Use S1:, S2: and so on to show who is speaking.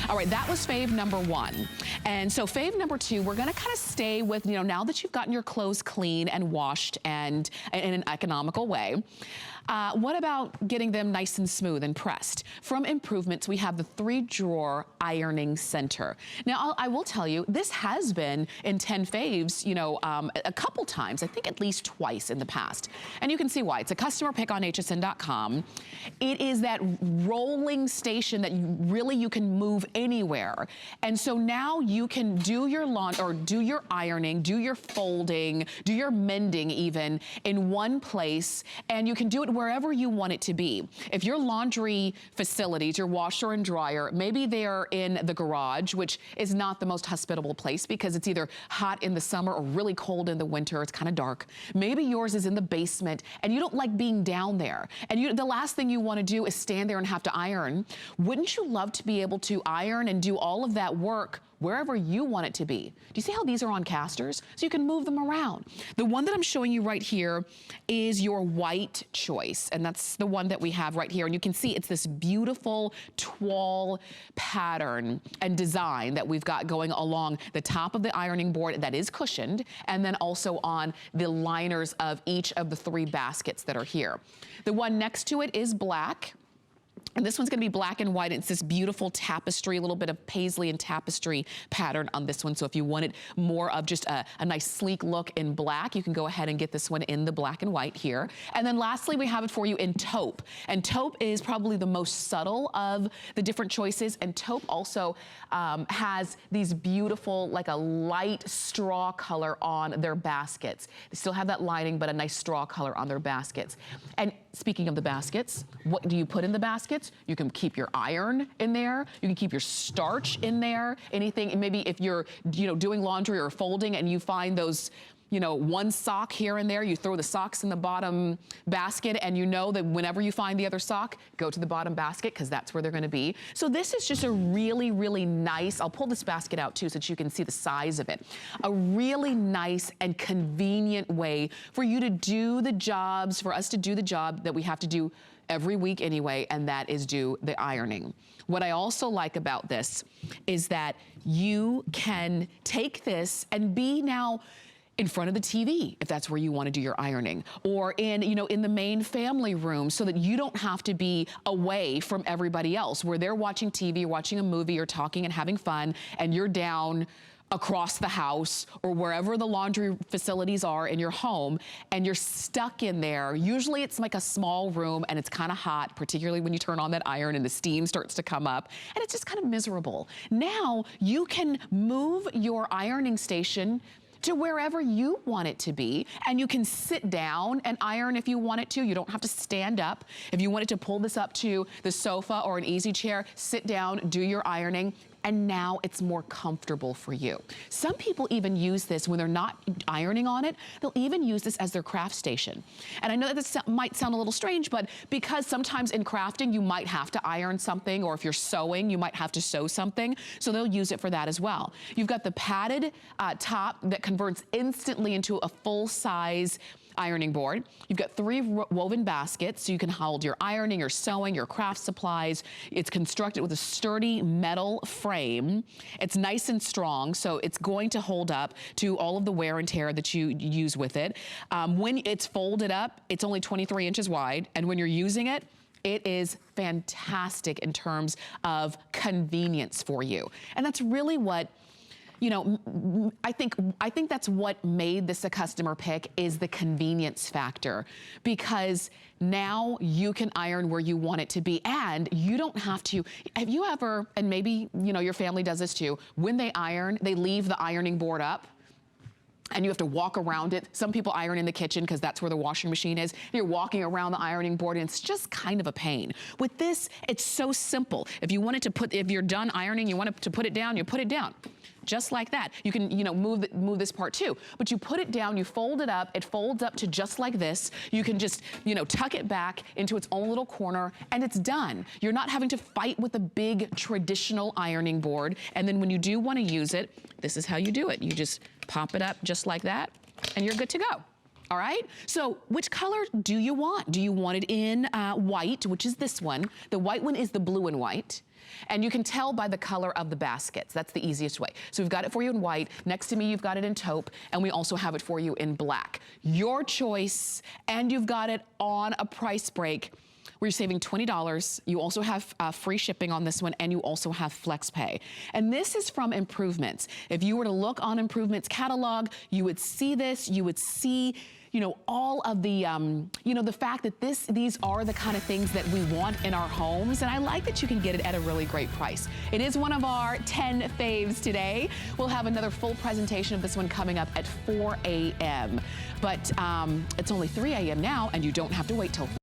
S1: All right, that was fave number 1. And so fave number 2, we're gonna kind of stay with, you know, now that you've gotten your clothes clean and washed and in an economical way, what about getting them nice and smooth and pressed? From Improvements, we have the 3-drawer ironing center. Now, I will tell you, this has been in 10 faves, you know, a couple times, I think at least twice in the past. And you can see why. It's a customer pick on hsn.com. It is that rolling station that you can move anywhere. And so now you can do your laundry, or do your ironing, do your folding, do your mending even in one place, and you can do it wherever you want it to be. If your laundry facilities, your washer and dryer, maybe they're in the garage, which is not the most hospitable place because it's either hot in the summer or really cold in the winter, it's kind of dark. Maybe yours is in the basement and you don't like being down there. And the last thing you want to do is stand there and have to iron. Wouldn't you love to be able to iron and do all of that work wherever you want it to be? Do you see how these are on casters? So you can move them around. The one that I'm showing you right here is your white choice, and that's the one that we have right here. And you can see it's this beautiful toile pattern and design that we've got going along the top of the ironing board that is cushioned, and then also on the liners of each of the 3 baskets that are here. The one next to it is black. And this one's gonna be black and white. It's this beautiful tapestry, a little bit of paisley and tapestry pattern on this one. So if you wanted more of just a nice sleek look in black, you can go ahead and get this one in the black and white here. And then lastly, we have it for you in taupe. And taupe is probably the most subtle of the different choices. And taupe also has these beautiful, like a light straw color on their baskets. They still have that lining, but a nice straw color on their baskets. And speaking of the baskets, what do you put in the baskets? You can keep your iron in there. You can keep your starch in there. Anything, and maybe if you're, you know, doing laundry or folding and you find those, you know, one sock here and there, you throw the socks in the bottom basket, and you know that whenever you find the other sock, go to the bottom basket because that's where they're gonna be. So this is just a really, really nice, I'll pull this basket out too so that you can see the size of it. A really nice and convenient way for you to do the jobs, for us to do the job that we have to do every week anyway, and that is do the ironing. What I also like about this is that you can take this and be now in front of the TV, if that's where you want to do your ironing, or in, you know, in the main family room, so that you don't have to be away from everybody else, where they're watching TV, or watching a movie, or talking and having fun, and you're down across the house or wherever the laundry facilities are in your home, and you're stuck in there. Usually it's like a small room and it's kind of hot, particularly when you turn on that iron and the steam starts to come up, and it's just kind of miserable. Now you can move your ironing station to wherever you want it to be, and you can sit down and iron if you want it to. You don't have to stand up. If you wanted to pull this up to the sofa or an easy chair, sit down, do your ironing, and now it's more comfortable for you. Some people even use this when they're not ironing on it. They'll even use this as their craft station. And I know that this might sound a little strange, but because sometimes in crafting you might have to iron something, or if you're sewing, you might have to sew something, so they'll use it for that as well. You've got the padded top that converts instantly into a full-size ironing board. You've got 3 woven baskets, so you can hold your ironing, your sewing, your craft supplies. It's constructed with a sturdy metal frame. It's nice and strong, so it's going to hold up to all of the wear and tear that you use with it. When it's folded up, it's only 23 inches wide, and when you're using it, it is fantastic in terms of convenience for you. And that's really what, you know, I think that's what made this a customer pick, is the convenience factor, because now you can iron where you want it to be, and you don't have to. Have you ever, and maybe, you know, your family does this too, when they iron, they leave the ironing board up and you have to walk around it. Some people iron in the kitchen because that's where the washing machine is. You're walking around the ironing board and it's just kind of a pain. With this, it's so simple. If you wanted to put, if you're done ironing, you want to put it down, you put it down. Just like that. You can, you know, move this part too. But you put it down, you fold it up, it folds up to just like this. You can just, you know, tuck it back into its own little corner and it's done. You're not having to fight with a big traditional ironing board. And then when you do want to use it, this is how you do it. You just pop it up just like that and you're good to go. All right, so which color do you want? Do you want it in white, which is this one? The white one is the blue and white. And you can tell by the color of the baskets. That's the easiest way. So we've got it for you in white. Next to me, you've got it in taupe, and we also have it for you in black. Your choice, and you've got it on a price break where you're saving $20. You also have free shipping on this one, and you also have flex pay. And this is from Improvements. If you were to look on Improvements catalog, you would see this. You would see, you know, all of the, you know, the fact that these are the kind of things that we want in our homes. And I like that you can get it at a really great price. It is one of our 10 faves today. We'll have another full presentation of this one coming up at 4 a.m. But it's only 3 a.m. now, and you don't have to wait till